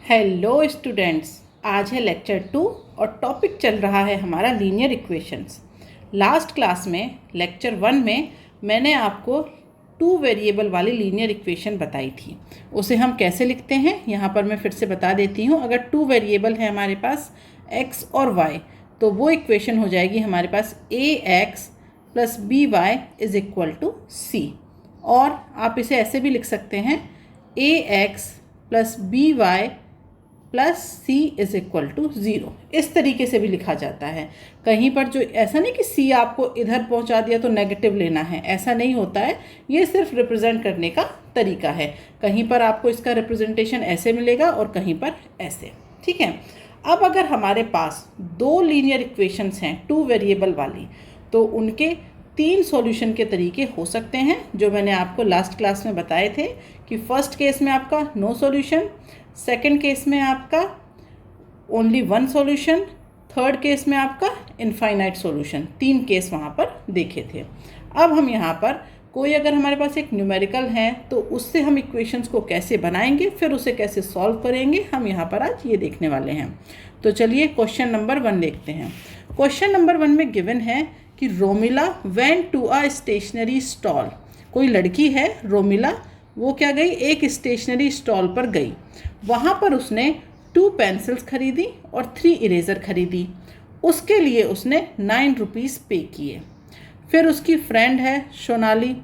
Hello students, आज है lecture 2 और टॉपिक चल रहा है हमारा लीनियर इक्वेशंस। लास्ट क्लास में लेक्चर 1 में मैंने आपको 2 वेरिएबल वाली लीनियर इक्वेशन बताई थी। उसे हम कैसे लिखते हैं यहाँ पर मैं फिर से बता देती हूँ। अगर 2 वेरिएबल है हमारे पास x और y, तो वो इक्वेशन हो जाएगी हमारे पास ax + by = c। और आप इसे ऐसे भी लिख सकते हैं ax + by + c = 0। इस तरीके से भी लिखा जाता है। कहीं पर जो ऐसा नहीं कि c आपको इधर पहुंचा दिया तो नेगेटिव लेना है, ऐसा नहीं होता है। ये सिर्फ रिप्रेजेंट करने का तरीका है। कहीं पर आपको इसका रिप्रेजेंटेशन ऐसे मिलेगा और कहीं पर ऐसे। ठीक है। अब अगर हमारे पास 2 लीनियर इक्वेशंस हैं 2 वेरिएबल वाली, तो उनके 3 सॉल्यूशन के तरीके हो सकते हैं, जो मैंने आपको लास्ट क्लास में बताए थे कि फर्स्ट केस में आपका नो सॉल्यूशन, सेकंड केस में आपका ओनली 1 सॉल्यूशन, थर्ड केस में आपका इनफाइनाइट सॉल्यूशन। 3 केस वहाँ पर देखे थे। अब हम यहाँ पर कोई अगर हमारे पास एक न्यूमेरिकल है तो उससे हम इक्वेशंस को कैसे बनाएंगे, फिर उसे कैसे सॉल्व करेंगे, हम यहाँ पर आज ये देखने वाले हैं। तो चलिए क्वेश्चन नंबर 1 देखते हैं। क्वेश्चन नंबर 1 में गिवन है कि Romila went to a stationery stall. कोई लड़की है रोमिला, वो क्या गई, एक स्टेशनरी स्टॉल पर गई। वहाँ पर उसने 2 पेंसिल्स खरीदी और 3 इरेज़र खरीदी। उसके लिए उसने 9 रुपीज़ पे किए। फिर उसकी फ्रेंड है सोनाली,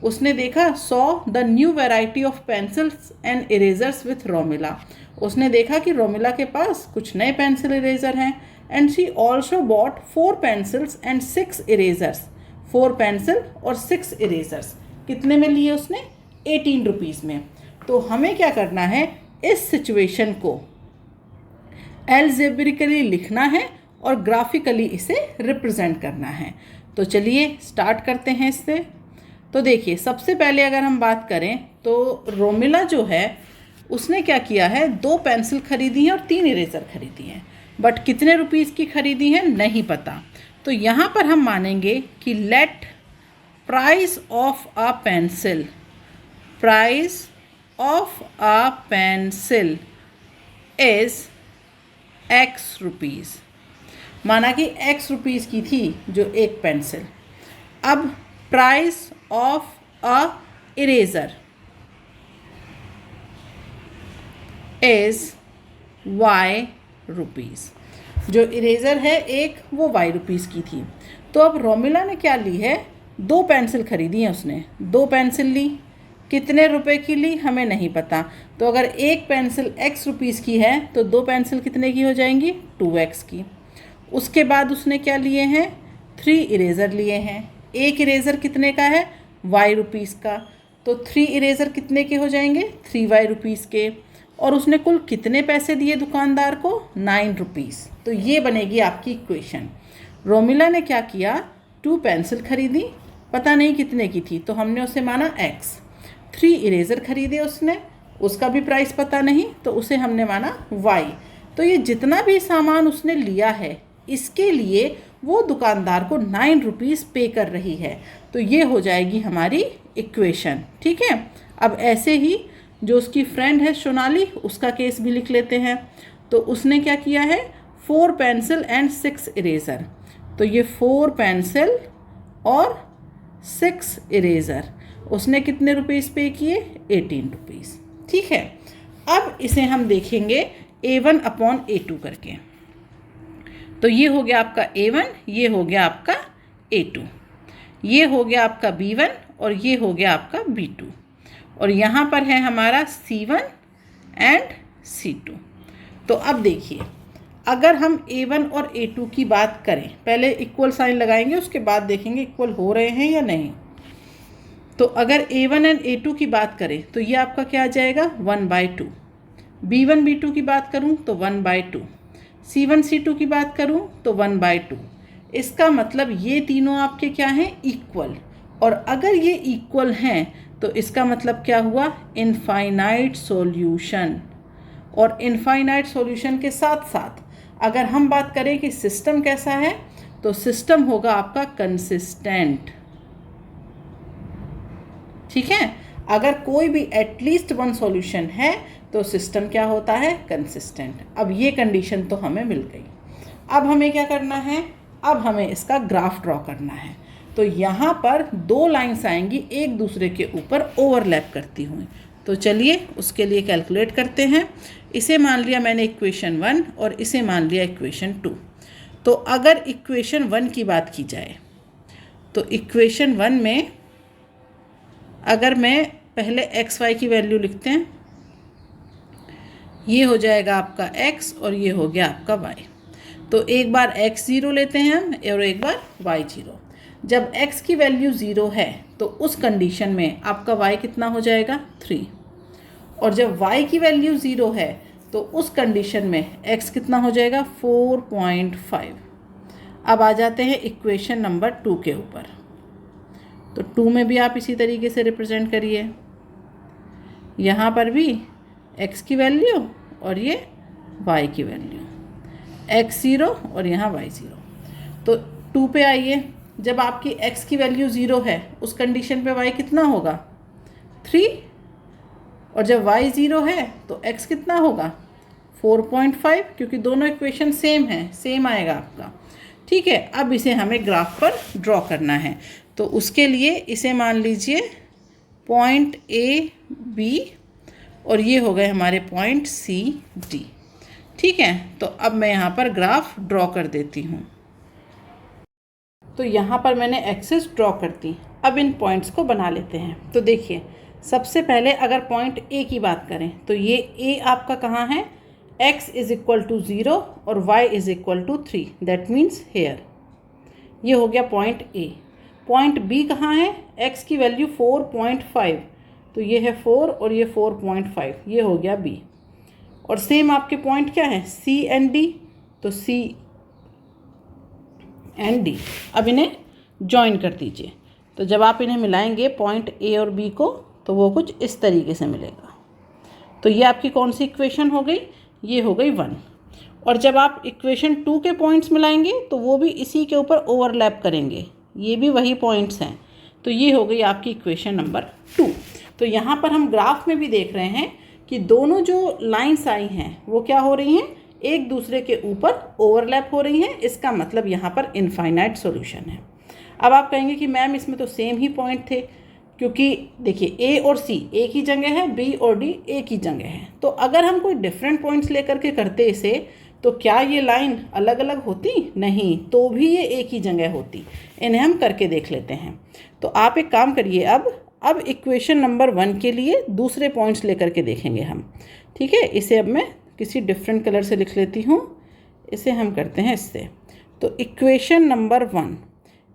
उसने देखा saw the new variety of pencils and erasers with Romila. उसने देखा कि रोमिला के पास कुछ नए पेंसिल इरेज़र हैं। And she also bought 4 pencils and 6 erasers. 4 pencil और 6 इरेजर्स कितने में लिए उसने? 18 रुपीज़ में। तो हमें क्या करना है, इस सिचुएशन को एल्जेब्रिकली लिखना है और ग्राफिकली इसे रिप्रेजेंट करना है। तो चलिए स्टार्ट करते हैं इससे। तो देखिए, सबसे पहले अगर हम बात करें तो रोमिला जो है उसने क्या किया है, 2 पेंसिल खरीदी हैं और 3 इरेज़र खरीदी हैं। बट कितने रुपीज़ की खरीदी हैं नहीं पता। तो यहाँ पर हम मानेंगे कि late price of a pencil, price of a pencil is x rupees. माना कि x रुपीज़ की थी जो एक पेंसिल। अब price of a eraser is y rupees. जो इरेज़र है एक, वो y रुपीज़ की थी। तो अब रोमिला ने क्या ली है, 2 पेंसिल खरीदी हैं उसने। 2 पेंसिल ली, कितने रुपए की ली हमें नहीं पता। तो अगर एक पेंसिल x रुपीज़ की है तो 2 पेंसिल कितने की हो जाएंगी, 2x की। उसके बाद उसने क्या लिए हैं, 3 इरेज़र लिए हैं। एक इरेज़र कितने का है, y रुपीज़ का। तो 3 इरेज़र कितने के हो जाएंगे, 3y रुपीज़ के। और उसने कुल कितने पैसे दिए दुकानदार को, 9 रुपीज़। तो ये बनेगी आपकी इक्वेशन। रोमिला ने क्या किया, 2 पेंसिल खरीदी, पता नहीं कितने की थी, तो हमने उसे माना x। 3 इरेज़र खरीदे उसने, उसका भी प्राइस पता नहीं, तो उसे हमने माना y। तो ये जितना भी सामान उसने लिया है, इसके लिए वो दुकानदार को 9 रुपीज़ पे कर रही है। तो ये हो जाएगी हमारी इक्वेशन। ठीक है। अब ऐसे ही जो उसकी फ्रेंड है सोनाली, उसका केस भी लिख लेते हैं। तो उसने क्या किया है, 4 पेंसिल एंड 6 इरेज़र। तो ये 4 पेंसिल और 6 इरेज़र उसने कितने रुपीज़ पे किए, 18 रुपीज़। ठीक है। अब इसे हम देखेंगे A1/A2 करके। तो ये हो गया आपका A1, ये हो गया आपका A2, ये हो गया आपका B1 और ये हो गया आपका B2। और यहाँ पर है हमारा C1 एंड C2। तो अब देखिए, अगर हम A1 और A2 की बात करें, पहले इक्वल साइन लगाएंगे, उसके बाद देखेंगे इक्वल हो रहे हैं या नहीं। तो अगर A1 एंड A2 की बात करें तो ये आपका क्या आ जाएगा, 1/2। B1 B2 की बात करूं तो 1/2। C1 C2 की बात करूं तो 1/2। इसका मतलब ये तीनों आपके क्या हैं, इक्वल। और अगर ये इक्वल हैं तो इसका मतलब क्या हुआ, इनफाइनाइट सॉल्यूशन। और इनफाइनाइट सॉल्यूशन के साथ साथ अगर हम बात करें कि सिस्टम कैसा है, तो सिस्टम होगा आपका कंसिस्टेंट। ठीक है। अगर कोई भी एटलीस्ट 1 सॉल्यूशन है तो सिस्टम क्या होता है, कंसिस्टेंट। अब ये कंडीशन तो हमें मिल गई। अब हमें क्या करना है, अब हमें इसका ग्राफ ड्रॉ करना है। तो यहाँ पर दो लाइंस आएंगी एक दूसरे के ऊपर ओवरलैप करती हुई। तो चलिए उसके लिए कैलकुलेट करते हैं। इसे मान लिया मैंने इक्वेशन 1 और इसे मान लिया इक्वेशन 2। तो अगर इक्वेशन 1 की बात की जाए तो इक्वेशन 1 में अगर मैं पहले एक्स वाई की वैल्यू लिखते हैं, ये हो जाएगा आपका x और ये हो गया आपका y। तो एक बार x 0 लेते हैं हम और एक बार y 0। जब x की वैल्यू 0 है तो उस कंडीशन में आपका y कितना हो जाएगा, 3। और जब y की वैल्यू 0 है तो उस कंडीशन में x कितना हो जाएगा, 4.5। अब आ जाते हैं इक्वेशन नंबर 2 के ऊपर। तो 2 में भी आप इसी तरीके से रिप्रेजेंट करिए। यहाँ पर भी x की वैल्यू और ये y की वैल्यू, x 0 और यहाँ y 0। तो 2 पे आइए। जब आपकी x की वैल्यू 0 है उस कंडीशन पे y कितना होगा, 3। और जब y 0 है तो x कितना होगा, 4.5, क्योंकि दोनों इक्वेशन सेम हैं, सेम आएगा आपका। ठीक है, अब इसे हमें ग्राफ पर ड्रॉ करना है। तो उसके लिए इसे मान लीजिए पॉइंट ए बी और ये हो गए हमारे पॉइंट सी डी। ठीक है, तो अब मैं यहाँ पर ग्राफ ड्रॉ कर देती हूँ। तो यहाँ पर मैंने एक्सिस ड्रॉ कर दी। अब इन पॉइंट्स को बना लेते हैं। तो देखिए, सबसे पहले अगर पॉइंट ए की बात करें तो ये ए आपका कहाँ है, x इज़ इक्वल टू 0 और y is equal to 3, that means here. ये हो गया पॉइंट ए। पॉइंट बी कहाँ है, x की वैल्यू 4.5, तो ये है 4 और ये 4.5, ये हो गया बी। और सेम आपके पॉइंट क्या है, सी एंड डी, तो सी एंड डी। अब इन्हें जॉइन कर दीजिए। तो जब आप इन्हें मिलाएंगे पॉइंट ए और बी को तो वो कुछ इस तरीके से मिलेगा। तो ये आपकी कौन सी इक्वेशन हो गई, ये हो गई 1। और जब आप इक्वेशन 2 के पॉइंट्स मिलाएंगे तो वो भी इसी के ऊपर ओवरलैप करेंगे, ये भी वही पॉइंट्स हैं। तो ये हो गई आपकी इक्वेशन नंबर 2। तो यहाँ पर हम ग्राफ में भी देख रहे हैं कि दोनों जो लाइंस आई हैं वो क्या हो रही हैं, एक दूसरे के ऊपर ओवरलैप हो रही हैं। इसका मतलब यहाँ पर इनफाइनाइट सॉल्यूशन है। अब आप कहेंगे कि मैम इसमें तो सेम ही पॉइंट थे, क्योंकि देखिए ए और सी एक ही जगह है, बी और डी एक ही जगह है। तो अगर हम कोई डिफरेंट पॉइंट्स लेकर के करते इसे, तो क्या ये लाइन अलग अलग होती, नहीं, तो भी ये एक ही जगह होती। इन्हें हम करके देख लेते हैं। तो आप एक काम करिए, अब इक्वेशन नंबर 1 के लिए दूसरे पॉइंट्स लेकर के देखेंगे हम। ठीक है, इसे अब मैं किसी डिफरेंट कलर से लिख लेती हूँ। इसे हम करते हैं इससे। तो इक्वेशन नंबर 1,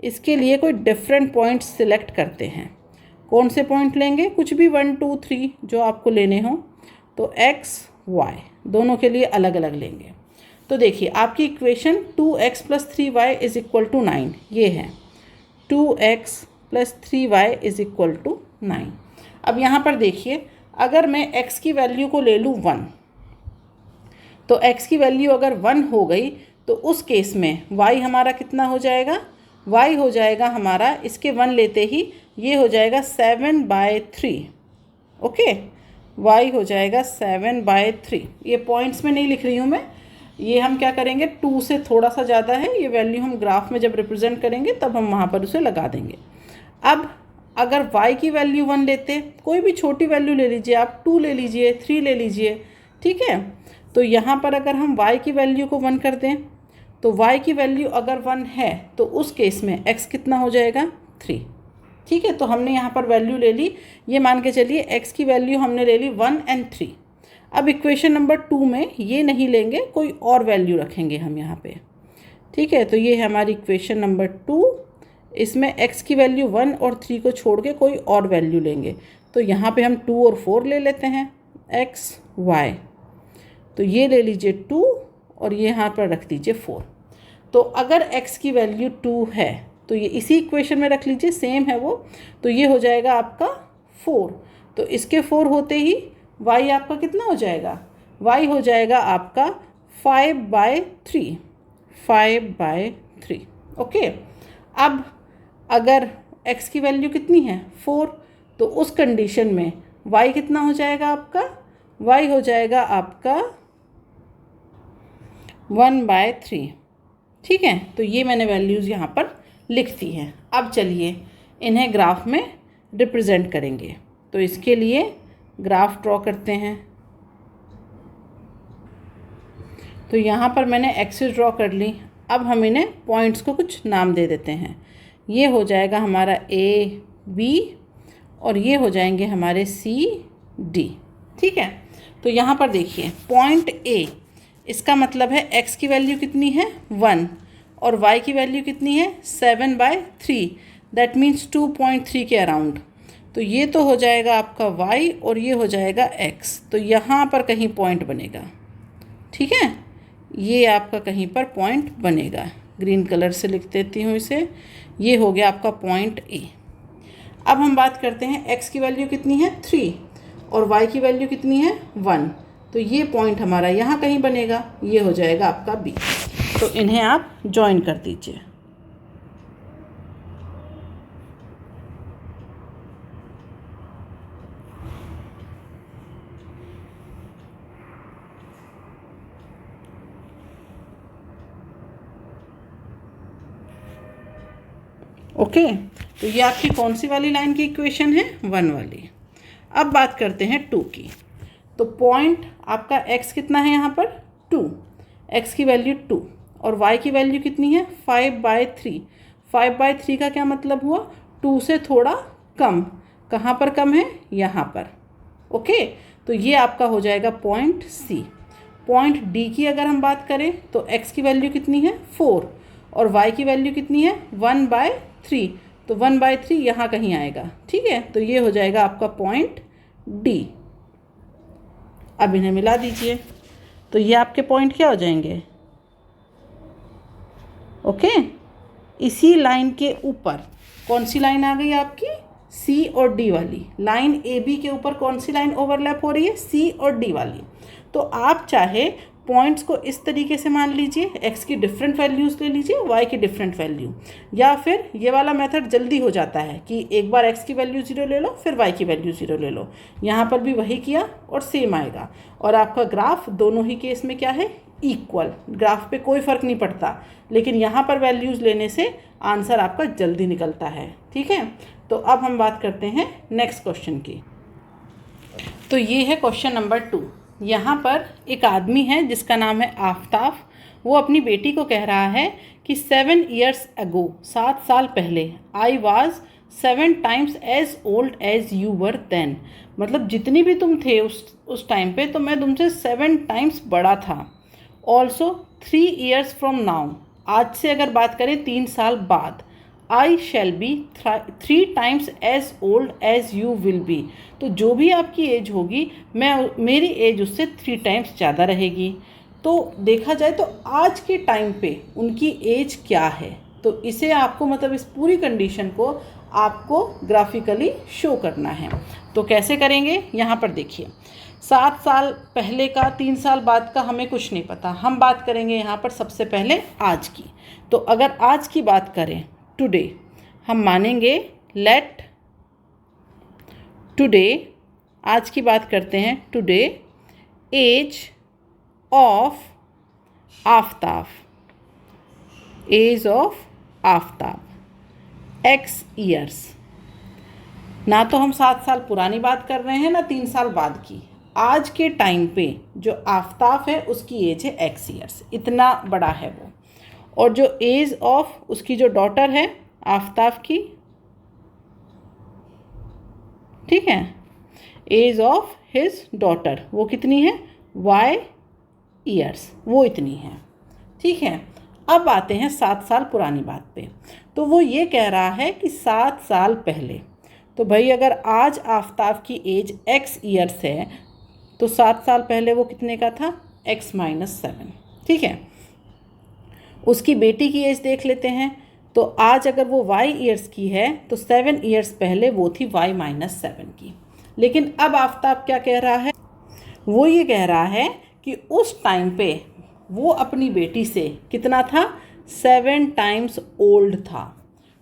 इसके लिए कोई डिफरेंट पॉइंट्स सिलेक्ट करते हैं। कौन से पॉइंट लेंगे, कुछ भी 1 2 3 जो आपको लेने हों। तो x y दोनों के लिए अलग अलग लेंगे। तो देखिए आपकी equation 2x + 3y is equal to 9 ये है। 2x + 3y is equal to 9। अब यहाँ पर देखिए, अगर मैं x की वैल्यू को ले लूँ 1, तो x की वैल्यू अगर 1 हो गई तो उस केस में y हमारा कितना हो जाएगा, y हो जाएगा हमारा, इसके 1 लेते ही ये हो जाएगा 7/3। ओके, y हो जाएगा 7/3। ये पॉइंट्स में नहीं लिख रही हूँ मैं, ये हम क्या करेंगे, 2 से थोड़ा सा ज़्यादा है ये वैल्यू, हम ग्राफ में जब रिप्रेजेंट करेंगे तब हम वहाँ पर उसे लगा देंगे। अब अगर y की वैल्यू 1 लेते, कोई भी छोटी वैल्यू ले लीजिए आप, 2 ले लीजिए, 3 ले लीजिए। ठीक है, तो यहाँ पर अगर हम y की वैल्यू को 1 कर दें, तो y की वैल्यू अगर 1 है तो उस केस में x कितना हो जाएगा, 3। ठीक है, तो हमने यहाँ पर वैल्यू ले ली, ये मान के चलिए x की वैल्यू हमने ले ली 1 और 3। अब इक्वेशन नंबर 2 में ये नहीं लेंगे, कोई और वैल्यू रखेंगे हम यहाँ पे। ठीक है, तो ये है हमारी इक्वेशन नंबर 2। इसमें x की वैल्यू 1 और 3 को छोड़ के कोई और वैल्यू लेंगे। तो यहाँ पे हम 2 और 4 ले लेते हैं, x y। तो ये ले लीजिए 2 और ये यहाँ पर रख दीजिए 4। तो अगर x की वैल्यू 2 है तो ये इसी इक्वेशन में रख लीजिए, सेम है वो। तो ये हो जाएगा आपका 4। तो इसके 4 होते ही y आपका कितना हो जाएगा, y हो जाएगा आपका 5/3, 5/3। ओके, अब अगर x की वैल्यू कितनी है, 4, तो उस कंडीशन में y कितना हो जाएगा आपका, y हो जाएगा आपका 1/3। ठीक है, तो ये मैंने वैल्यूज़ यहाँ पर लिख दी हैं। अब चलिए इन्हें ग्राफ में रिप्रेजेंट करेंगे। तो इसके लिए ग्राफ ड्रॉ करते हैं। तो यहाँ पर मैंने एक्सिस ड्रॉ कर ली। अब हम इन्हें पॉइंट्स को कुछ नाम दे देते हैं। ये हो जाएगा हमारा ए बी और ये हो जाएंगे हमारे सी डी। ठीक है, तो यहाँ पर देखिए पॉइंट ए, इसका मतलब है x की वैल्यू कितनी है 1 और y की वैल्यू कितनी है 7/3, दैट मीन्स 2.3 के अराउंड। तो ये तो हो जाएगा आपका y और ये हो जाएगा x। तो यहाँ पर कहीं पॉइंट बनेगा। ठीक है, ये आपका कहीं पर पॉइंट बनेगा। ग्रीन कलर से लिख देती हूँ इसे। ये हो गया आपका पॉइंट ए। अब हम बात करते हैं x की वैल्यू कितनी है 3 और y की वैल्यू कितनी है 1। तो ये पॉइंट हमारा यहाँ कहीं बनेगा। ये हो जाएगा आपका b। तो इन्हें आप जॉइन कर दीजिए। ओके, तो ये आपकी कौन सी वाली लाइन की इक्वेशन है 1 वाली। अब बात करते हैं 2 की। तो पॉइंट आपका x कितना है यहाँ पर 2, x की वैल्यू 2 और y की वैल्यू कितनी है 5/3। 5/3 का क्या मतलब हुआ 2 से थोड़ा कम। कहाँ पर कम है यहाँ पर। ओके, तो ये आपका हो जाएगा पॉइंट C। पॉइंट D की अगर हम बात करें तो x की वैल्यू कितनी है 4 और y की वैल्यू कितनी है 1/3। तो 1/3 यहाँ कहीं आएगा। ठीक है, तो ये हो जाएगा आपका पॉइंट D। अब इन्हें मिला दीजिए तो ये आपके पॉइंट क्या हो जाएंगे। ओके, इसी लाइन के ऊपर कौन सी लाइन आ गई आपकी C और D वाली। लाइन AB के ऊपर कौन सी लाइन ओवरलैप हो रही है C और D वाली। तो आप चाहे पॉइंट्स को इस तरीके से मान लीजिए, x की डिफरेंट वैल्यूज़ ले लीजिए, y की डिफरेंट वैल्यू, या फिर ये वाला मेथड जल्दी हो जाता है कि एक बार x की वैल्यू 0 ले लो फिर y की वैल्यू 0 ले लो। यहाँ पर भी वही किया और सेम आएगा। और आपका ग्राफ दोनों ही केस में क्या है इक्वल। ग्राफ पे कोई फ़र्क नहीं पड़ता, लेकिन यहाँ पर वैल्यूज़ लेने से आंसर आपका जल्दी निकलता है। ठीक है, तो अब हम बात करते हैं नेक्स्ट क्वेश्चन की। तो ये है क्वेश्चन नंबर 2। यहाँ पर एक आदमी है जिसका नाम है आफ्ताब। वो अपनी बेटी को कह रहा है कि 7 years ago, 7 साल पहले, I was 7 times as old as you were then। मतलब जितनी भी तुम थे उस टाइम पे, तो मैं तुमसे 7 times बड़ा था। ऑल्सो 3 years from now, आज से अगर बात करें 3 साल बाद, I shall be 3 times as old as you will be। तो जो भी आपकी एज होगी मेरी एज उससे 3 times ज़्यादा रहेगी। तो देखा जाए तो आज के टाइम पे उनकी एज क्या है, तो इसे आपको मतलब इस पूरी कंडीशन को आपको ग्राफिकली शो करना है। तो कैसे करेंगे, यहाँ पर देखिए 7 साल पहले का 3 साल बाद का हमें कुछ नहीं पता। हम बात करेंगे यहाँ पर सबसे पहले आज की। तो अगर आज की बात करें टुडे, हम मानेंगे लेट टुडे, आज की बात करते हैं today, age of Aftab, age of Aftab x years. ना तो हम 7 साल पुरानी बात कर रहे हैं ना 3 साल बाद की। आज के टाइम पे जो आफ्ताब है उसकी एज है x ईयर्स, इतना बड़ा है वो। और जो एज ऑफ उसकी जो डॉटर है आफ्ताब की, ठीक है, एज ऑफ हिज डॉटर वो कितनी है y ईयर्स, वो इतनी है। ठीक है, अब आते हैं 7 साल पुरानी बात पे। तो वो ये कह रहा है कि 7 साल पहले, तो भाई अगर आज आफ्ताब की एज x ईयर्स है तो 7 साल पहले वो कितने का था x-7। ठीक है, उसकी बेटी की एज देख लेते हैं। तो आज अगर वो y ईयर्स की है तो 7 ईयर्स पहले वो थी y-7 की। लेकिन अब आफ्ताब क्या कह रहा है, वो ये कह रहा है कि उस टाइम पे वो अपनी बेटी से कितना था 7 times ओल्ड था।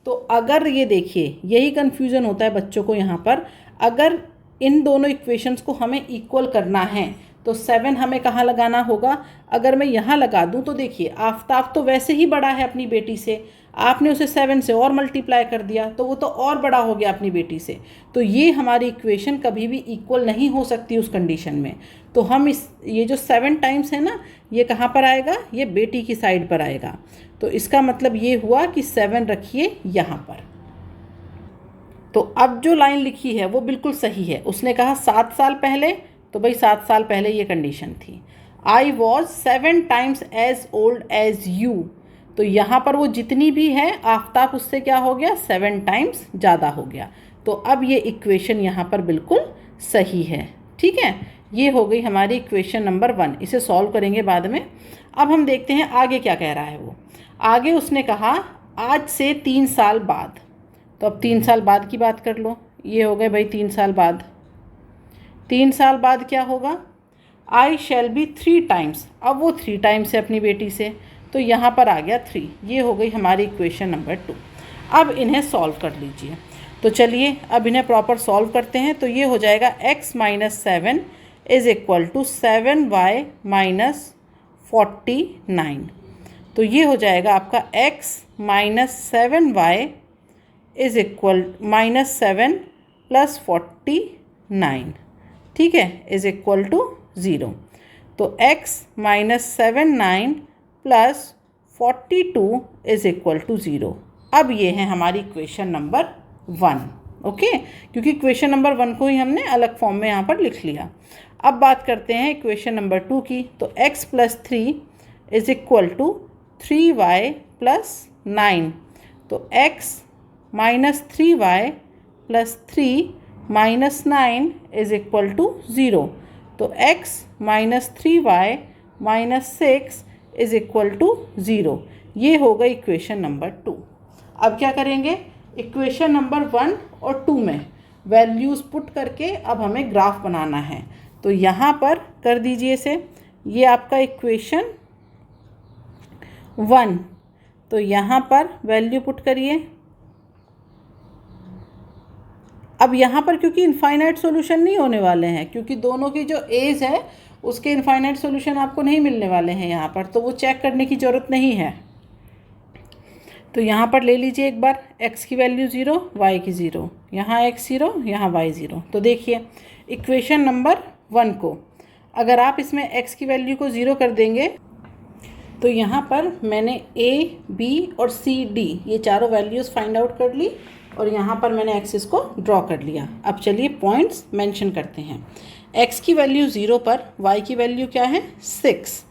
तो अगर ये देखिए, यही कन्फ्यूज़न होता है बच्चों को यहाँ पर। अगर इन दोनों इक्वेशंस को हमें इक्वल करना है तो 7 हमें कहाँ लगाना होगा? अगर मैं यहाँ लगा दूँ तो देखिए आफताब तो वैसे ही बड़ा है अपनी बेटी से, आपने उसे 7 से और मल्टीप्लाई कर दिया तो वो तो और बड़ा हो गया अपनी बेटी से। तो ये हमारी इक्वेशन कभी भी इक्वल नहीं हो सकती उस कंडीशन में। तो हम ये जो 7 टाइम्स है ना, ये कहाँ पर आएगा? ये बेटी की साइड पर आएगा। तो इसका मतलब ये हुआ कि 7 रखिए यहाँ पर। तो अब जो लाइन लिखी है वो बिल्कुल सही है। उसने कहा 7 साल पहले, तो भाई 7 साल पहले ये कंडीशन थी। I was 7 times as old as you, तो यहाँ पर वो जितनी भी है आफताब उससे क्या हो गया? 7 टाइम्स ज़्यादा हो गया। तो अब ये इक्वेशन यहाँ पर बिल्कुल सही है। ठीक है, ये हो गई हमारी इक्वेशन नंबर 1। इसे सॉल्व करेंगे बाद में। अब हम देखते हैं आगे क्या कह रहा है वो। आगे उसने कहा आज से 3 साल बाद, तो अब 3 साल बाद की बात कर लो। ये हो गए भाई 3 साल बाद। 3 साल बाद क्या होगा? आई शैल बी 3 टाइम्स, अब वो 3 टाइम्स है अपनी बेटी से, तो यहाँ पर आ गया 3। ये हो गई हमारी इक्वेशन नंबर 2। अब इन्हें सॉल्व कर लीजिए। तो चलिए अब इन्हें प्रॉपर सॉल्व करते हैं। तो ये हो जाएगा x minus 7 is equal to 7y minus 49। तो ये हो जाएगा आपका x minus 7y is equal minus 7 plus 49, ठीक है, इज़ इक्वल टू 0। तो x minus 7 plus 42 is equal to 0। अब ये है हमारी इक्वेशन नंबर 1। ओके, क्योंकि इक्वेशन नंबर 1 को ही हमने अलग फॉर्म में यहाँ पर लिख लिया। अब बात करते हैं इक्वेशन नंबर 2 की। तो x plus 3 is equal to 3y plus 9। तो x minus 3y plus 3 minus 9 is equal to 0। तो x minus 3y minus 6 is equal to 0। ये होगा इक्वेशन नंबर 2। अब क्या करेंगे? इक्वेशन नंबर 1 और 2 में वैल्यूज़ पुट करके अब हमें ग्राफ बनाना है। तो यहाँ पर कर दीजिए इसे, ये आपका इक्वेशन 1। तो यहाँ पर वैल्यू पुट करिए। अब यहाँ पर क्योंकि इनफाइनाइट सॉल्यूशन नहीं होने वाले हैं, क्योंकि दोनों की जो एज है उसके इनफाइनाइट सॉल्यूशन आपको नहीं मिलने वाले हैं यहाँ पर, तो वो चेक करने की ज़रूरत नहीं है। तो यहाँ पर ले लीजिए एक बार, x की वैल्यू 0, y की 0, यहाँ x 0, यहाँ y 0। तो देखिए इक्वेशन नंबर 1 को अगर आप इसमें x की वैल्यू को 0 कर देंगे तो यहाँ पर मैंने a, b और c, d ये चारों वैल्यूज़ फाइंड आउट कर ली और यहाँ पर मैंने एक्सिस को ड्रॉ कर लिया। अब चलिए पॉइंट्स मेंशन करते हैं। x की वैल्यू 0 पर y की वैल्यू क्या है? 6।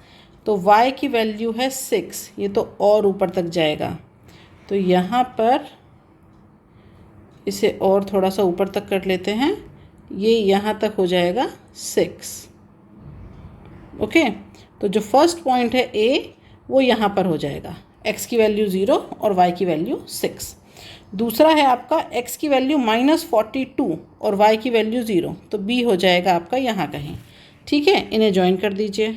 तो y की वैल्यू है 6, ये तो और ऊपर तक जाएगा। तो यहाँ पर इसे और थोड़ा सा ऊपर तक कर लेते हैं, ये यहाँ तक हो जाएगा 6। ओके, तो जो फर्स्ट पॉइंट है a वो यहाँ पर हो जाएगा, x की वैल्यू 0 और y की वैल्यू 6। दूसरा है आपका x की वैल्यू -42 और y की वैल्यू 0, तो b हो जाएगा आपका यहाँ कहीं। ठीक है, इन्हें ज्वाइन कर दीजिए।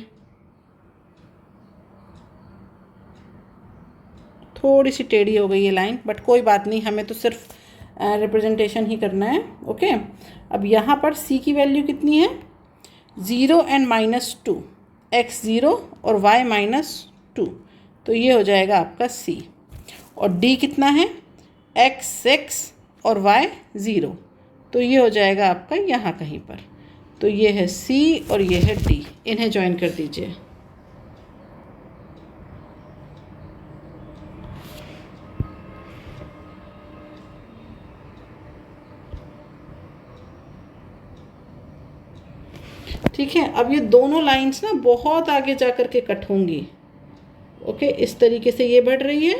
थोड़ी सी टेढ़ी हो गई ये लाइन, बट कोई बात नहीं, हमें तो सिर्फ रिप्रेजेंटेशन ही करना है। ओके, अब यहाँ पर c की वैल्यू कितनी है? 0 एंड -2, x 0 और y -2, तो ये हो जाएगा आपका c। और d कितना है? x 6 और y 0, तो ये हो जाएगा आपका यहाँ कहीं पर। तो ये है c और ये है d, इन्हें ज्वाइन कर दीजिए। ठीक है, अब ये दोनों लाइंस ना बहुत आगे जा कर के कट होंगी। ओके, इस तरीके से ये बढ़ रही है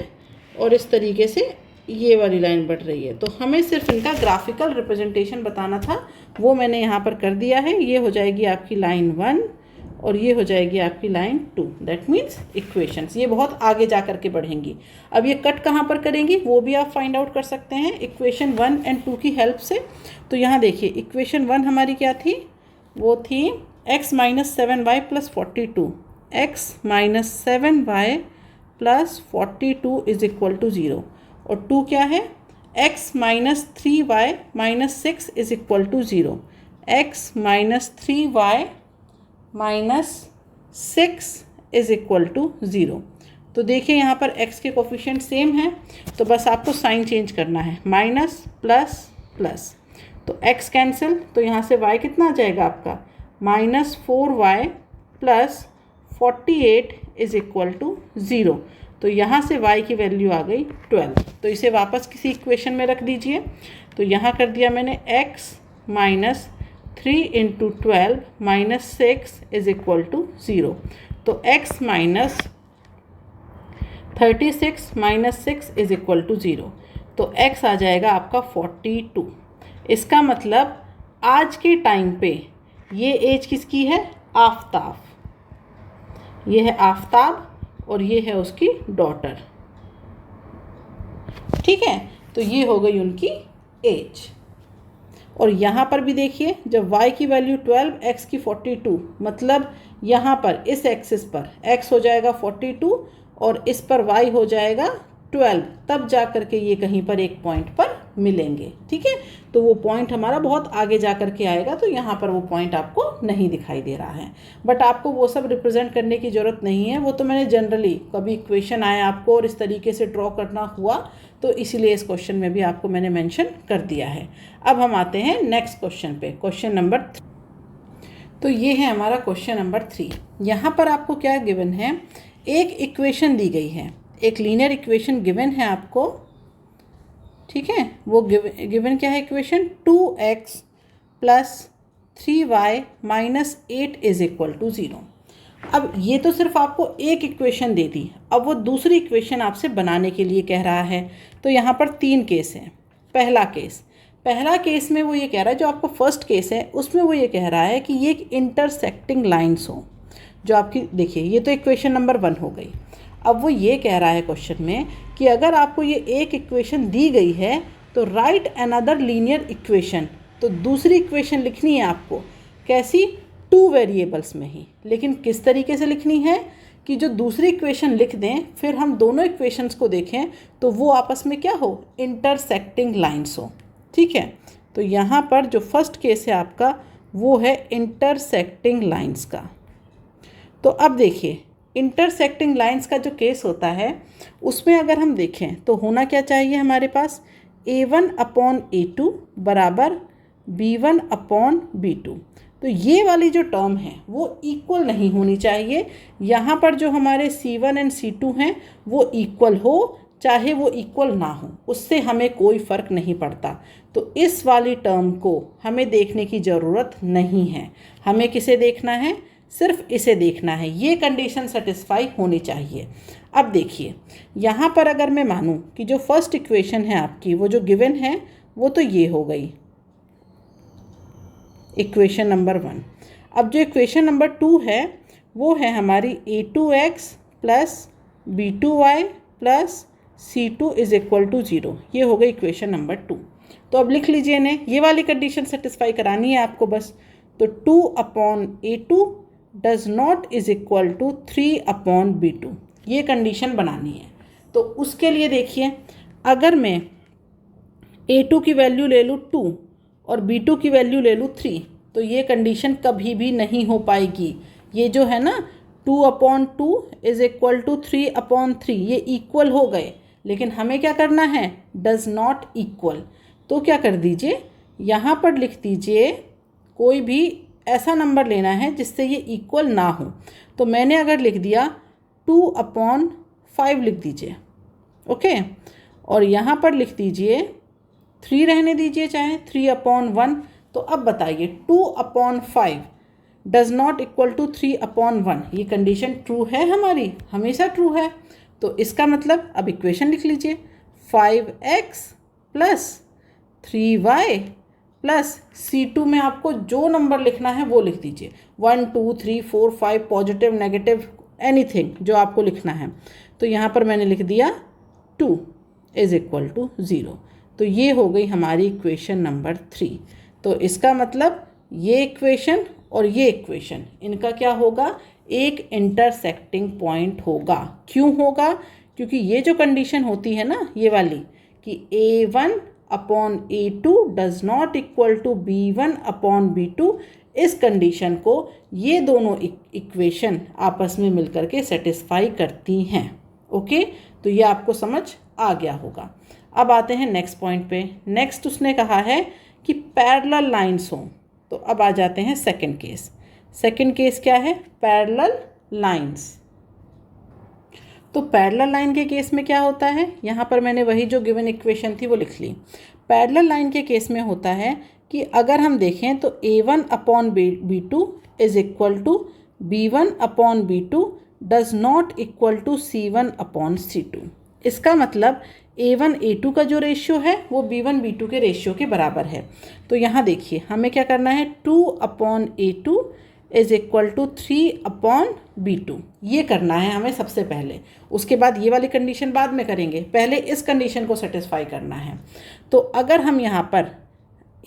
और इस तरीके से ये वाली लाइन बढ़ रही है। तो हमें सिर्फ इनका ग्राफिकल रिप्रेजेंटेशन बताना था, वो मैंने यहाँ पर कर दिया है। ये हो जाएगी आपकी लाइन 1 और ये हो जाएगी आपकी लाइन 2। दैट मीन्स इक्वेशंस ये बहुत आगे जा कर के बढ़ेंगी। अब ये कट कहाँ पर करेंगी वो भी आप फाइंड आउट कर सकते हैं इक्वेशन 1 एंड 2 की हेल्प से। तो यहाँ देखिए इक्वेशन 1 हमारी क्या थी? वो थी x minus 7y plus 42, x minus 7y plus 42 is equal to 0। और 2 क्या है? x minus 3y minus 6 is equal to 0। x minus 3y minus 6 is equal to 0। तो देखिए यहाँ पर x के कोफिशिएंट सेम है, तो बस आपको साइन चेंज करना है, माइनस प्लस प्लस, तो x कैंसिल, तो यहाँ से y कितना आ जाएगा आपका, minus 4y plus 48 is equal to 0। तो यहाँ से y की वैल्यू आ गई 12। तो इसे वापस किसी इक्वेशन में रख दीजिए। तो यहाँ कर दिया मैंने x minus 3 into 12 minus 6 is equal to 0। तो x minus 36 minus 6 is equal to 0। तो x आ जाएगा आपका 42। इसका मतलब आज के टाइम पे ये एज किसकी है, आफताब, ये है आफताब और ये है उसकी डॉटर। ठीक है, तो ये हो गई उनकी एज। और यहाँ पर भी देखिए, जब y की वैल्यू 12, x की 42, मतलब यहाँ पर इस एक्सिस पर x हो जाएगा 42 और इस पर y हो जाएगा 12, तब जा कर के ये कहीं पर एक पॉइंट पर मिलेंगे। ठीक है, तो वो पॉइंट हमारा बहुत आगे जा कर के आएगा, तो यहाँ पर वो पॉइंट आपको नहीं दिखाई दे रहा है। बट आपको वो सब रिप्रेजेंट करने की ज़रूरत नहीं है, वो तो मैंने जनरली कभी इक्वेशन आया आपको और इस तरीके से ड्रॉ करना हुआ, तो इसीलिए इस क्वेश्चन में भी आपको मैंने मेंशन कर दिया है। अब हम आते हैं नेक्स्ट क्वेश्चन पे, क्वेश्चन नंबर 3। तो ये है हमारा क्वेश्चन नंबर 3। यहाँ पर आपको क्या गिवन है, एक इक्वेशन दी गई है, एक लीनियर इक्वेशन गिवन है आपको। ठीक है, वो गिवन क्या है equation, 2x plus 3y minus 8 is equal to 0। अब ये तो सिर्फ आपको एक इक्वेशन दे दी, अब वो दूसरी इक्वेशन आपसे बनाने के लिए कह रहा है। तो यहाँ पर 3 केस हैं। पहला केस में वो ये कह रहा है, जो आपको फर्स्ट केस है उसमें वो ये कह रहा है कि ये एक इंटरसेक्टिंग लाइन्स हो, जो आपकी देखिए, ये तो इक्वेशन नंबर 1 हो गई। अब वो ये कह रहा है क्वेश्चन में कि अगर आपको ये एक इक्वेशन दी गई है तो राइट अनदर लीनियर इक्वेशन, तो दूसरी इक्वेशन लिखनी है आपको, कैसी, 2 वेरिएबल्स में ही। लेकिन किस तरीके से लिखनी है कि जो दूसरी इक्वेशन लिख दें, फिर हम दोनों इक्वेशंस को देखें तो वो आपस में क्या हो, इंटरसेक्टिंग लाइन्स हो। ठीक है, तो यहाँ पर जो फर्स्ट केस है आपका वो है इंटरसेक्टिंग लाइन्स का। तो अब देखिए, इंटरसेक्टिंग लाइंस का जो केस होता है उसमें अगर हम देखें तो होना क्या चाहिए हमारे पास, a1 अपॉन a2 बराबर b1 अपॉन b2। तो ये वाली जो टर्म है वो इक्वल नहीं होनी चाहिए। यहाँ पर जो हमारे c1 एंड c2 हैं वो इक्वल हो, चाहे वो इक्वल ना हो, उससे हमें कोई फ़र्क नहीं पड़ता। तो इस वाली टर्म को हमें देखने की ज़रूरत नहीं है। हमें किसे देखना है, सिर्फ इसे देखना है, ये कंडीशन सेटिस्फाई होनी चाहिए। अब देखिए, यहाँ पर अगर मैं मानूँ कि जो फर्स्ट इक्वेशन है आपकी, वो जो गिवन है वो तो ये हो गई इक्वेशन नंबर 1। अब जो इक्वेशन नंबर 2 है वो है हमारी a2x plus b2y plus c2 is equal to 0। ये हो गई इक्वेशन नंबर 2। तो अब लिख लीजिए ने, ये वाली कंडीशन सेटिस्फाई करानी है आपको बस। तो 2 upon a2 does not is equal to 3 upon b2, ये कंडीशन बनानी है। तो उसके लिए देखिए, अगर मैं a2 की वैल्यू ले लूँ 2 और b2 की वैल्यू ले लूँ 3, तो ये कंडीशन कभी भी नहीं हो पाएगी। ये जो है ना 2 upon 2 is equal to 3 upon 3, ये इक्वल हो गए, लेकिन हमें क्या करना है, डज नॉट इक्वल। तो क्या कर दीजिए, यहाँ पर लिख दीजिए कोई भी ऐसा नंबर लेना है जिससे ये इक्वल ना हो। तो मैंने अगर लिख दिया 2 अपॉन 5 लिख दीजिए, ओके, और यहाँ पर लिख दीजिए 3 रहने दीजिए, चाहे 3 अपॉन 1। तो अब बताइए 2 upon 5 does not equal to 3 upon 1, ये कंडीशन ट्रू है हमारी, हमेशा ट्रू है। तो इसका मतलब अब इक्वेशन लिख लीजिए, 5x plus 3y plus c2 में आपको जो नंबर लिखना है वो लिख दीजिए, 1 2 3 4 5, पॉजिटिव नेगेटिव एनीथिंग जो आपको लिखना है। तो यहाँ पर मैंने लिख दिया 2 इज इक्वल टू 0। तो ये हो गई हमारी इक्वेशन नंबर 3। तो इसका मतलब ये इक्वेशन और ये इक्वेशन, इनका क्या होगा, एक इंटरसेक्टिंग पॉइंट होगा। क्यों होगा, क्योंकि ये जो कंडीशन होती है ना ये वाली कि a1 upon A2 does not equal to B1 upon B2, इस कंडीशन को ये दोनों इक्वेशन आपस में मिलकर के सेटिस्फाई करती हैं। ओके, तो ये आपको समझ आ गया होगा। अब आते हैं नेक्स्ट पॉइंट पे। नेक्स्ट उसने कहा है कि पैरेलल लाइंस हों, तो अब आ जाते हैं सेकंड केस। सेकंड केस क्या है? Parallel lines. तो पैरेलल लाइन के केस में क्या होता है, यहाँ पर मैंने वही जो गिवन इक्वेशन थी वो लिख ली। पैरेलल लाइन के केस में होता है कि अगर हम देखें तो A1 upon B2 is equal to B1 upon B2 does not equal to C1 upon C2। इसका मतलब A1 A2 का जो रेशियो है वो B1 B2 के रेशियो के बराबर है। तो यहाँ देखिए हमें क्या करना है, 2 upon A2 is equal to 3 upon B2, ये करना है हमें सबसे पहले। उसके बाद ये वाली कंडीशन बाद में करेंगे, पहले इस कंडीशन को सेटिस्फाई करना है। तो अगर हम यहाँ पर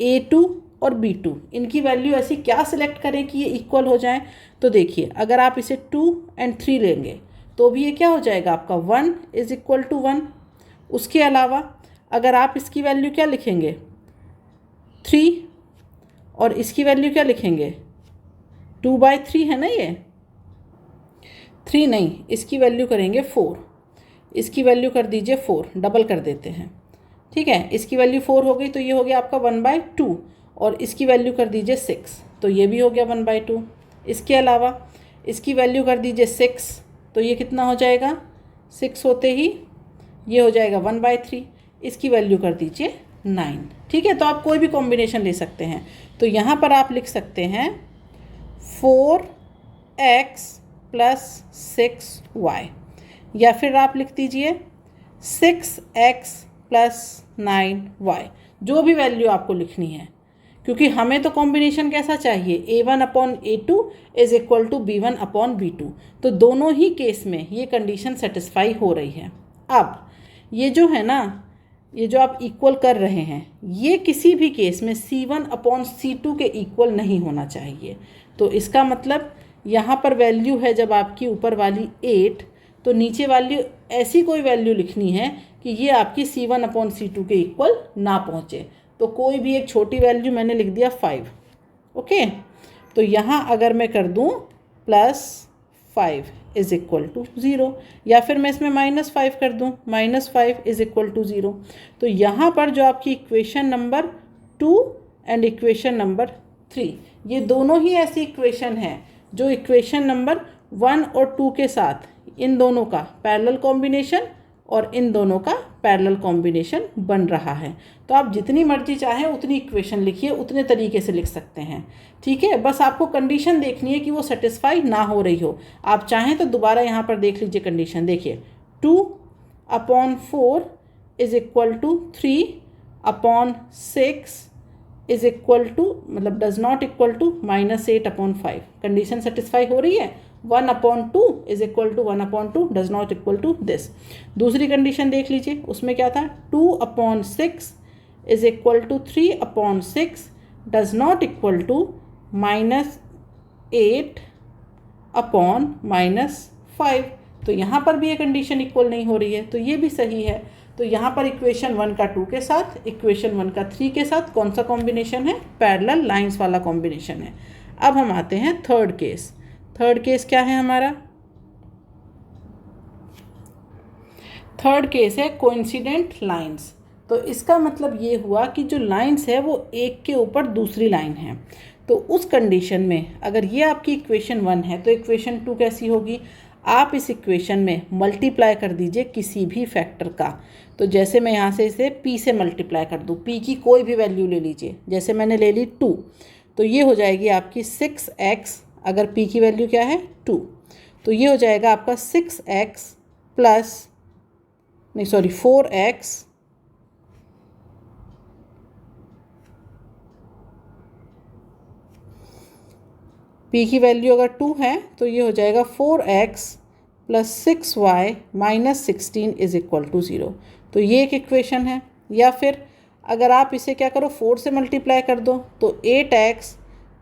A2 और B2 इनकी वैल्यू ऐसी क्या सिलेक्ट करें कि ये इक्वल हो जाए, तो देखिए अगर आप इसे 2 और 3 लेंगे तो भी ये क्या हो जाएगा आपका 1 इज इक्वल टू 1। उसके अलावा अगर आप इसकी वैल्यू क्या लिखेंगे 3 और इसकी वैल्यू क्या लिखेंगे 2/3 है ना, ये 3 नहीं, इसकी वैल्यू करेंगे 4, इसकी वैल्यू कर दीजिए 4, डबल कर देते हैं। ठीक है, इसकी वैल्यू 4 हो गई तो ये हो गया आपका 1/2 और इसकी वैल्यू कर दीजिए 6 तो ये भी हो गया 1/2। इसके अलावा इसकी वैल्यू कर दीजिए 6 तो ये कितना हो जाएगा, 6 होते ही ये हो जाएगा 1/3, इसकी वैल्यू कर दीजिए 9। ठीक है, तो आप कोई भी कॉम्बिनेशन ले सकते हैं। तो यहाँ पर आप लिख सकते हैं 4x प्लस 6y, या फिर आप लिख दीजिए 6x प्लस 9y, जो भी वैल्यू आपको लिखनी है, क्योंकि हमें तो कॉम्बिनेशन कैसा चाहिए, A1 upon A2 is equal to B1 upon B2। तो दोनों ही केस में ये कंडीशन सेटिस्फाई हो रही है। अब ये जो है ना, ये जो आप इक्वल कर रहे हैं, ये किसी भी केस में C1 अपॉन C2 के इक्वल नहीं होना चाहिए। तो इसका मतलब यहाँ पर वैल्यू है जब आपकी ऊपर वाली 8, तो नीचे वाली ऐसी कोई वैल्यू लिखनी है कि ये आपकी C1 अपॉन C2 के इक्वल ना पहुँचे। तो कोई भी एक छोटी वैल्यू मैंने लिख दिया 5। ओके, तो यहाँ अगर मैं कर दूँ +5 इज इक्वल टू 0, या फिर मैं इसमें -5 कर दूँ, -5 इज इक्वल टू 0। तो यहाँ पर जो आपकी equation number 2 and equation number 3, ये दोनों ही ऐसी इक्वेशन हैं जो इक्वेशन नंबर 1 और 2 के साथ इन दोनों का पैरेलल कॉम्बिनेशन और इन दोनों का पैरेलल कॉम्बिनेशन बन रहा है। तो आप जितनी मर्जी चाहें उतनी इक्वेशन लिखिए, उतने तरीके से लिख सकते हैं। ठीक है, बस आपको कंडीशन देखनी है कि वो सेटिस्फाई ना हो रही हो। आप चाहें तो दोबारा यहाँ पर देख लीजिए कंडीशन, देखिए 2 upon 4 is equal to 3 upon 6 is equal to, मतलब does not equal to -8 upon 5। Condition satisfy हो रही है। 1 upon 2 is equal to 1 upon 2 does not equal to this. दूसरी कंडीशन देख लीजिए, उसमें क्या था, 2 upon 6 is equal to 3 upon 6 does not equal to -8 upon -5। तो यहाँ पर भी ये कंडीशन इक्वल नहीं हो रही है, तो ये भी सही है। तो यहाँ पर इक्वेशन 1 का 2 के साथ, इक्वेशन 1 का 3 के साथ कौन सा कॉम्बिनेशन है, पैरेलल लाइंस वाला कॉम्बिनेशन है। अब हम आते हैं थर्ड केस। थर्ड केस क्या है हमारा, थर्ड केस है कोइंसिडेंट लाइंस। तो इसका मतलब ये हुआ कि जो लाइंस है वो एक के ऊपर दूसरी लाइन है। तो उस कंडीशन में अगर ये आपकी इक्वेशन 1 है तो इक्वेशन 2 कैसी होगी, आप इस इक्वेशन में मल्टीप्लाई कर दीजिए किसी भी फैक्टर का। तो जैसे मैं यहाँ से इसे p से मल्टीप्लाई कर दूँ, p की कोई भी वैल्यू ले लीजिए, जैसे मैंने ले ली 2, तो ये हो जाएगी आपकी 6x, अगर p की वैल्यू क्या है 2, तो ये हो जाएगा आपका 6x प्लस 4x p की वैल्यू अगर 2 है तो ये हो जाएगा 4x plus 6y minus 16 is equal to 0। तो ये एक इक्वेशन है। या फिर अगर आप इसे क्या करो 4 से मल्टीप्लाई कर दो तो 8x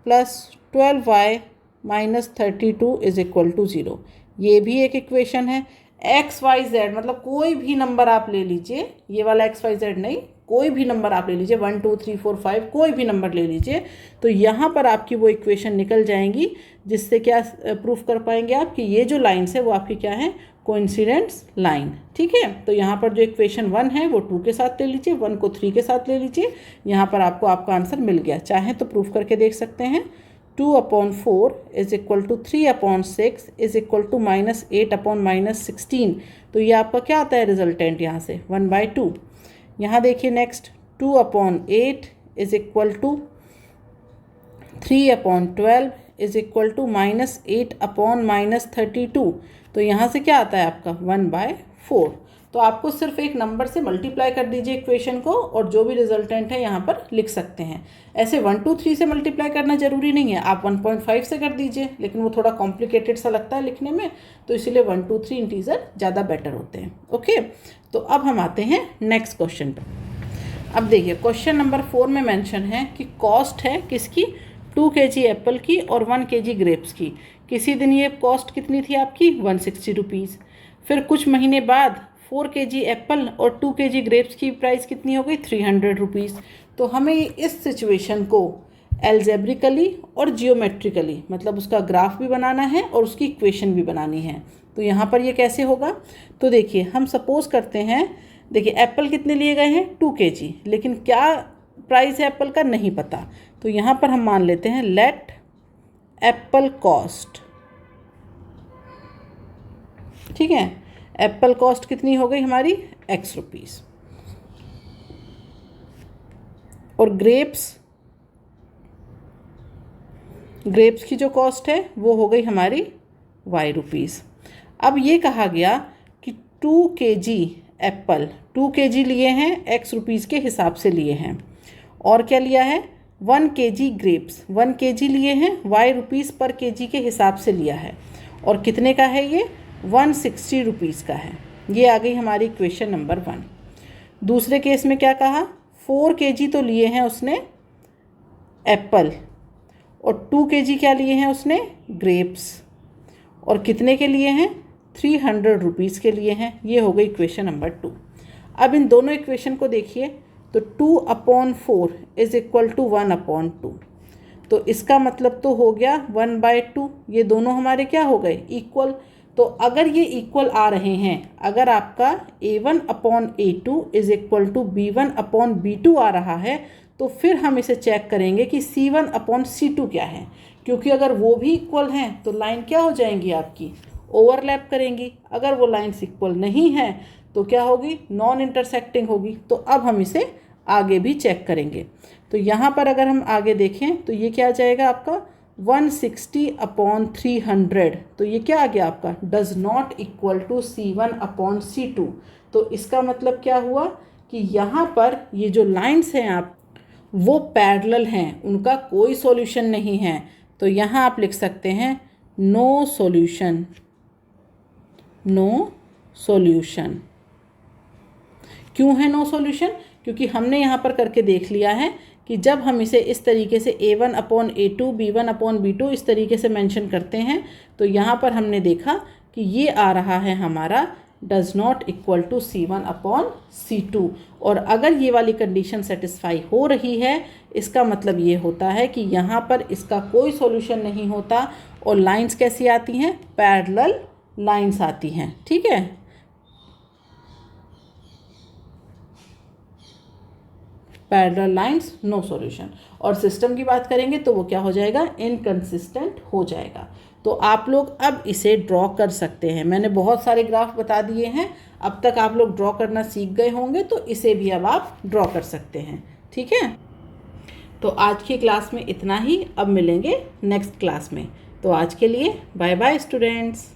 plus 12y minus 32 is equal to 0, ये भी एक इक्वेशन है। XYZ, मतलब कोई भी नंबर आप ले लीजिए, ये वाला XYZ नहीं, कोई भी नंबर आप ले लीजिए, 1 2 3 4 5 कोई भी नंबर ले लीजिए, तो यहाँ पर आपकी वो इक्वेशन निकल जाएंगी, जिससे क्या प्रूफ कर पाएंगे आप कि ये जो लाइन्स है वो आपकी क्या है, कोइंसिडेंस लाइन। ठीक है, तो यहाँ पर जो इक्वेशन 1 है वो 2 के साथ ले लीजिए, 1 को 3 के साथ ले लीजिए, यहाँ पर आपको आपका आंसर मिल गया। चाहे तो प्रूफ करके देख सकते हैं। 2/4 is equal to 3/6 is equal to -8/-16। तो ये आपका क्या आता है रिजल्टेंट यहाँ से 1/2। यहाँ देखिए next 2/8 is equal to 3/12 is equal to -8/-32। तो यहाँ से क्या आता है आपका 1/4। तो आपको सिर्फ एक नंबर से मल्टीप्लाई कर दीजिए इक्वेशन को, और जो भी रिजल्टेंट है यहाँ पर लिख सकते हैं। ऐसे 1 2 3 से मल्टीप्लाई करना ज़रूरी नहीं है, आप 1.5 से कर दीजिए, लेकिन वो थोड़ा कॉम्प्लिकेटेड सा लगता है लिखने में, तो इसीलिए 1 2 3 इंटीजर ज़्यादा बेटर होते हैं। ओके, तो अब हम आते हैं नेक्स्ट क्वेश्चन पर। अब देखिए क्वेश्चन नंबर 4 में मेंशन है कि कॉस्ट है किसकी, 2 kg एप्पल की और 1 kg ग्रेप्स की। किसी दिन ये कॉस्ट कितनी थी आपकी 160 रुपीज़। फिर कुछ महीने बाद 4 kg एप्पल और 2 kg ग्रेप्स की प्राइस कितनी हो गई 300 रुपीज़। तो हमें इस सिचुएशन को एल्जेब्रिकली और जियोमेट्रिकली, मतलब उसका ग्राफ भी बनाना है और उसकी इक्वेशन भी बनानी है। तो यहाँ पर ये कैसे होगा, तो देखिए हम सपोज़ करते हैं, देखिए एप्पल कितने लिए गए हैं 2 kg, लेकिन क्या प्राइस है एप्पल का नहीं पता। तो यहाँ पर हम मान लेते हैं लेट एप्पल कॉस्ट। ठीक है, एप्पल कॉस्ट कितनी हो गई हमारी x रुपीज़, और ग्रेप्स की जो कॉस्ट है वो हो गई हमारी y रुपीज़। अब ये कहा गया कि 2 kg एप्पल 2 kg लिए हैं x रुपीज़ के हिसाब से लिए हैं, और क्या लिया है 1 kg ग्रेप्स 1 kg लिए हैं y रुपीज़ पर kg के हिसाब से लिया है, और कितने का है ये 160 रुपीज़ का है। ये आ गई हमारी इक्वेशन नंबर 1। दूसरे केस में क्या कहा, 4 kg तो लिए हैं उसने एप्पल, और 2 kg क्या लिए हैं उसने ग्रेप्स, और कितने के लिए हैं 300 रुपीज़ के लिए हैं। ये हो गई इक्वेशन नंबर 2। अब इन दोनों इक्वेशन को देखिए, तो 2/4 इज इक्वल टू 1/2। तो इसका मतलब तो हो गया 1/2। ये दोनों हमारे क्या हो गए इक्वल। तो अगर ये इक्वल आ रहे हैं, अगर आपका A1/A2 is equal to B1/B2 आ रहा है, तो फिर हम इसे चेक करेंगे कि C1/C2 क्या है, क्योंकि अगर वो भी इक्वल हैं तो लाइन क्या हो जाएंगी आपकी ओवरलैप करेंगी। अगर वो लाइन्स इक्वल नहीं है तो क्या होगी नॉन इंटरसेक्टिंग होगी। तो अब हम इसे आगे भी चेक करेंगे। तो यहाँ पर अगर हम आगे देखें तो ये क्या आ जाएगा आपका 160/300। तो ये क्या आ गया आपका does not equal to C1/C2। तो इसका मतलब क्या हुआ कि यहाँ पर ये जो लाइन्स हैं आप वो पैरेलल हैं, उनका कोई सॉल्यूशन नहीं है। तो यहाँ आप लिख सकते हैं नो सॉल्यूशन, नो सॉल्यूशन। क्यों है नो सॉल्यूशन, क्योंकि हमने यहाँ पर करके देख लिया है कि जब हम इसे इस तरीके से A1/A2 B1/B2 इस तरीके से मेंशन करते हैं, तो यहाँ पर हमने देखा कि ये आ रहा है हमारा does not equal to C1/C2। और अगर ये वाली कंडीशन सेटिस्फाई हो रही है, इसका मतलब ये होता है कि यहाँ पर इसका कोई सॉल्यूशन नहीं होता, और लाइंस कैसी आती हैं पैरेलल लाइंस आती हैं। ठीक है, पैरेलल लाइंस नो सॉल्यूशन। और सिस्टम की बात करेंगे तो वो क्या हो जाएगा इनकंसिस्टेंट हो जाएगा। तो आप लोग अब इसे ड्रॉ कर सकते हैं। मैंने बहुत सारे ग्राफ बता दिए हैं, अब तक आप लोग ड्रॉ करना सीख गए होंगे, तो इसे भी अब आप ड्रॉ कर सकते हैं। ठीक है, तो आज की क्लास में इतना ही। अब मिलेंगे नेक्स्ट क्लास में। तो आज के लिए बाय बाय स्टूडेंट्स।